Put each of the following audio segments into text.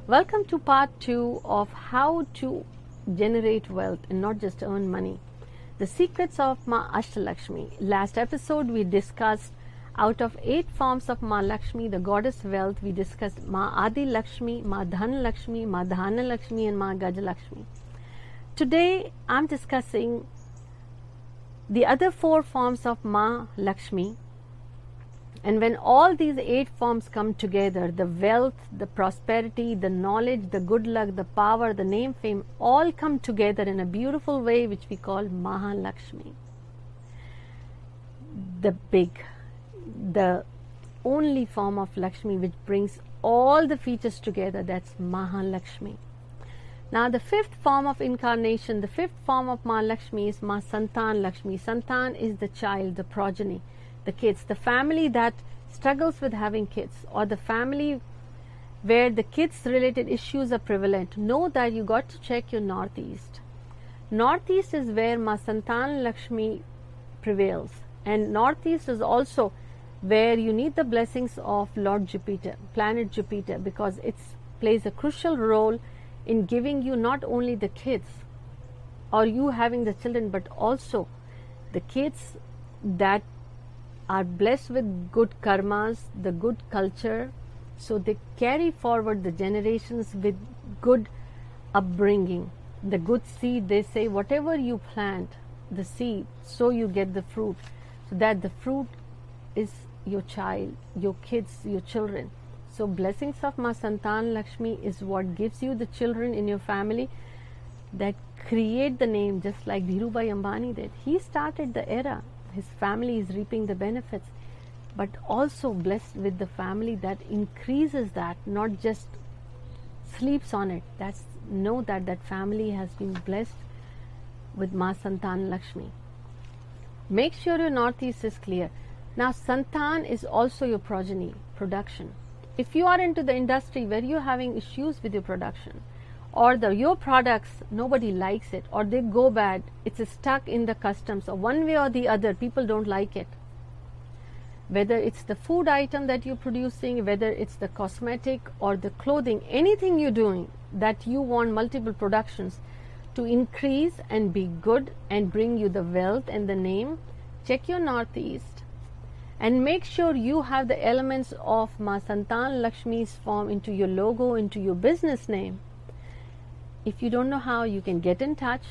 Welcome to part 2 of how to generate wealth and not just earn money. The secrets of Maa AshtaLakshmi. Last episode we discussed out of 8 forms of Maa Lakshmi, the goddess wealth, we discussed Maa AdiLakshmi, Maa Dhanalakshmi, Maa Dhanalakshmi and Maa Gajalakshmi. Today I'm discussing the other 4 forms of Maa Lakshmi. And when all these 8 forms come together, the wealth, the prosperity, the knowledge, the good luck, the power, the name, fame, all come together in a beautiful way which we call Mahalakshmi. The only form of Lakshmi which brings all the features together, that's Mahalakshmi. Now the 5th form of incarnation, the 5th form of Mahalakshmi is Maa Santan Lakshmi. Santan is the child, the progeny, the kids, the family that struggles with having kids, or the family where the kids related issues are prevalent. Know that you got to check your northeast. Northeast is where Maa Santan Lakshmi prevails, and northeast is also where you need the blessings of Lord Jupiter, planet Jupiter, because it plays a crucial role in giving you not only the kids or you having the children, but also the kids that are blessed with good karmas, the good culture, so they carry forward the generations with good upbringing. The good seed, they say, whatever you plant, the seed, so you get the fruit. So that the fruit is your child, your kids, your children. So blessings of Maa Santan Lakshmi is what gives you the children in your family that create the name, just like Dhirubhai Ambani did. He started the era. His family is reaping the benefits, but also blessed with the family that increases that, not just sleeps on it. Know that that family has been blessed with Maa Santan Lakshmi. Make sure your northeast is clear. Now Santan is also your progeny, production. If you are into the industry where you're having issues with your production, or your products, nobody likes it, or they go bad, it's stuck in the customs, or one way or the other, people don't like it. Whether it's the food item that you're producing, whether it's the cosmetic or the clothing, anything you're doing that you want multiple productions to increase and be good and bring you the wealth and the name, check your northeast and make sure you have the elements of Maa Santan Lakshmi's form into your logo, into your business name. If you don't know how, you can get in touch,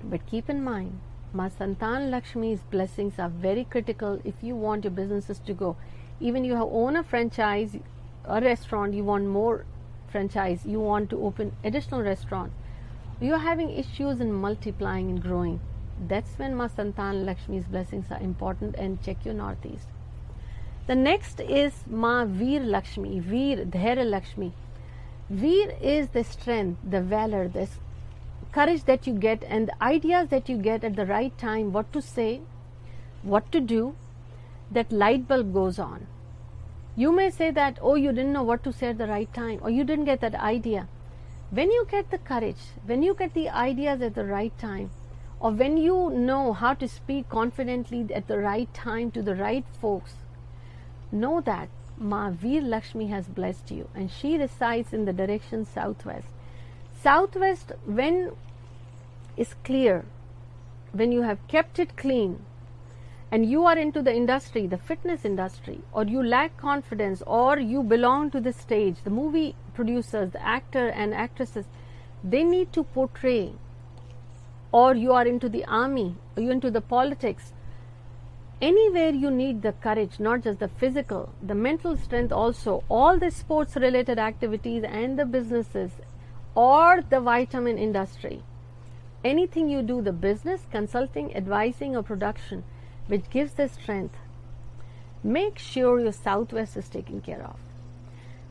but keep in mind, Maa Santan Lakshmi's blessings are very critical if you want your businesses to go. Even you own a franchise, a restaurant, you want more franchise, you want to open additional restaurant, you're having issues in multiplying and growing. That's when Maa Santan Lakshmi's blessings are important, and check your northeast. The next is Maa Veer Lakshmi, Veer Dhairya Lakshmi. Veer is the strength, the valor, the courage that you get and the ideas that you get at the right time, what to say, what to do, that light bulb goes on. You may say that, oh, you didn't know what to say at the right time, or you didn't get that idea. When you get the courage, when you get the ideas at the right time, or when you know how to speak confidently at the right time to the right folks, know that Maa Veer Lakshmi has blessed you, and she resides in the direction southwest. Southwest, when is clear, when you have kept it clean, and you are into the industry, the fitness industry, or you lack confidence, or you belong to the stage, the movie producers, the actor and actresses, they need to portray, or you are into the army, or you're into the politics, anywhere you need the courage, not just the physical, the mental strength also, all the sports related activities and the businesses, or the vitamin industry, anything you do, the business, consulting, advising or production, which gives the strength, make sure your southwest is taken care of.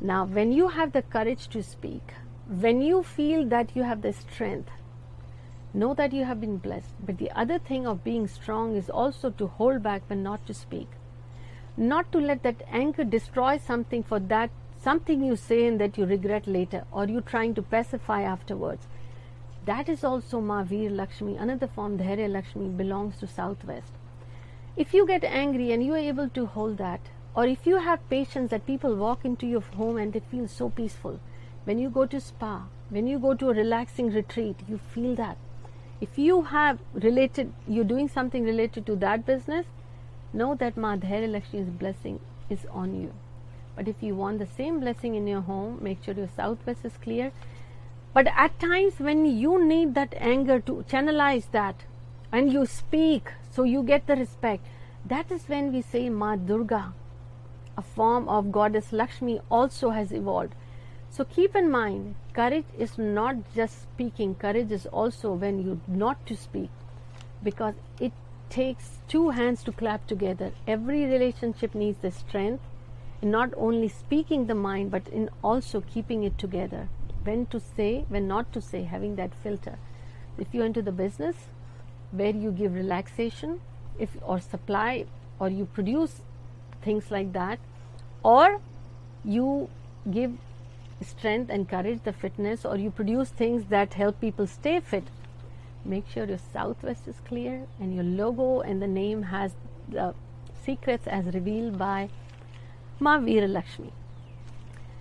Now when you have the courage to speak, when you feel that you have the strength, know that you have been blessed. But the other thing of being strong is also to hold back when not to speak, not to let that anger destroy something, for that something you say and that you regret later, or you trying to pacify afterwards. That is also Maa Veer Lakshmi, another form. Dhairya Lakshmi belongs to southwest. If you get angry and you are able to hold that, or if you have patience that people walk into your home and they feel so peaceful, when you go to spa, when you go to a relaxing retreat, you feel that. If you have you're doing something related to that business, know that Maa Lakshmi's blessing is on you. But if you want the same blessing in your home, make sure your southwest is clear. But at times when you need that anger to channelize that, and you speak so you get the respect, that is when we say Maa Durga, a form of goddess Lakshmi, also has evolved. So keep in mind, courage is not just speaking, courage is also when you not to speak, because it takes two hands to clap together. Every relationship needs the strength in not only speaking the mind, but in also keeping it together. When to say, when not to say, having that filter. If you're into the business where you give relaxation, or supply, or you produce things like that, or you give strength and courage, the fitness, or you produce things that help people stay fit, make sure your southwest is clear and your logo and the name has the secrets as revealed by Maa Lakshmi.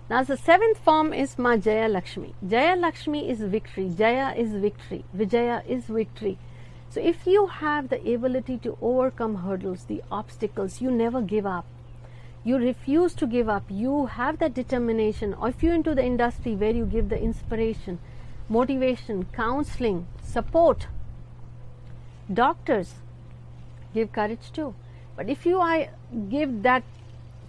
Now the seventh form is Maa Jaya Lakshmi. Jaya Lakshmi is victory. Jaya is victory. Vijaya is victory. So if you have the ability to overcome hurdles, the obstacles, you never give up. You refuse to give up. You have that determination. Or if you're into the industry where you give the inspiration, motivation, counseling, support, doctors give courage too. But if you give that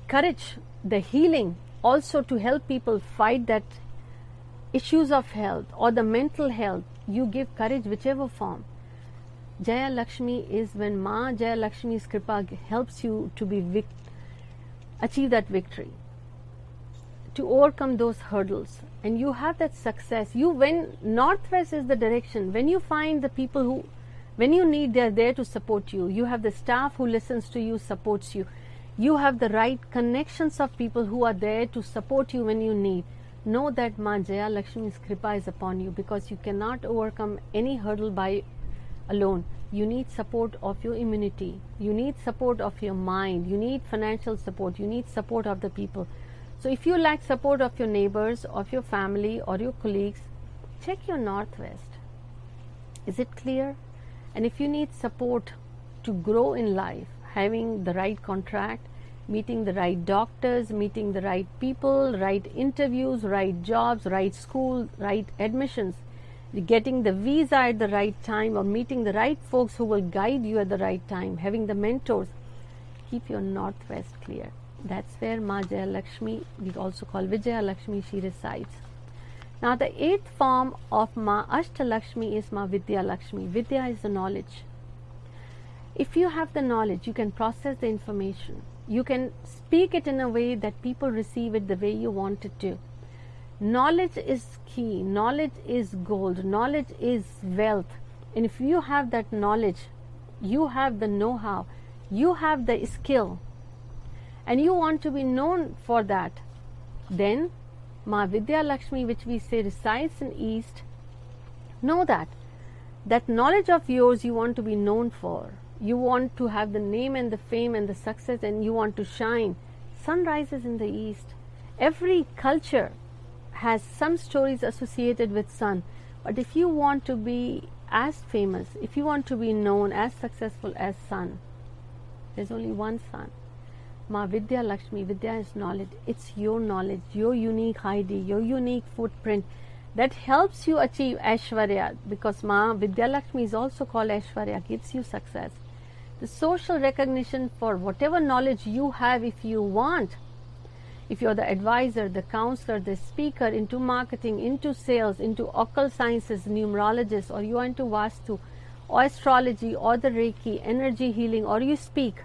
courage, the healing, also to help people fight that issues of health or the mental health, you give courage, whichever form. Jaya Lakshmi is when Maa Jaya Lakshmi's Kripa helps you to achieve that victory, to overcome those hurdles, and you have that success. When northwest is the direction, when you find the people who, when you need, they're there to support you. You have the staff who listens to you, supports you. You have the right connections of people who are there to support you when you need. Know that Maa Jaya Lakshmi's Kripa is upon you, because you cannot overcome any hurdle by alone. You need support of your immunity. You need support of your mind. You need financial support. You need support of the people. So if you lack support of your neighbors, of your family or your colleagues, check your northwest. Is it clear? And if you need support to grow in life, having the right contract, meeting the right doctors, meeting the right people, right interviews, right jobs, right school, right admissions, getting the visa at the right time, or meeting the right folks who will guide you at the right time, having the mentors, keep your northwest clear. That's where Maa Jaya Lakshmi, we also call Vijaya Lakshmi, she resides. Now the eighth form of Maa AshtaLakshmi is Maa Vidya Lakshmi. Vidya is the knowledge. If you have the knowledge, you can process the information. You can speak it in a way that people receive it the way you want it to. Knowledge is key. Knowledge is gold. Knowledge is wealth. And if you have that knowledge, you have the know-how, you have the skill, and you want to be known for that, then Maa Vidya Lakshmi, which we say resides in East, know that knowledge of yours you want to be known for. You want to have the name and the fame and the success, and you want to shine. Sun rises in the East. Every culture has some stories associated with sun. But if you want to be as famous, if you want to be known as successful as sun, there's only one sun. Maa Vidya Lakshmi, Vidya is knowledge. It's your knowledge, your unique ID, your unique footprint that helps you achieve Aishwarya, because Maa Vidya Lakshmi is also called Aishwarya, gives you success. The social recognition for whatever knowledge you have, if you want. If you're the advisor, the counselor, the speaker, into marketing, into sales, into occult sciences, numerologist, or you are into vastu, or astrology, or the Reiki, energy healing, or you speak,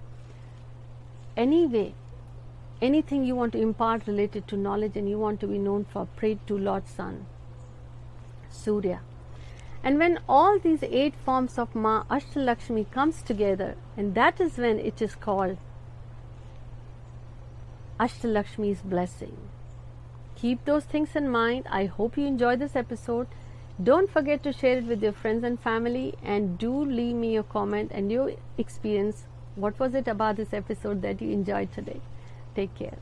anyway, anything you want to impart related to knowledge and you want to be known for, pray to Lord Sun, Surya. And when all these 8 forms of Maa AshtaLakshmi comes together, and that is when it is called AshtLaxmi's blessing. Keep those things in mind. I hope you enjoyed this episode. Don't forget to share it with your friends and family, and do leave me your comment and your experience. What was it about this episode that you enjoyed today? Take care.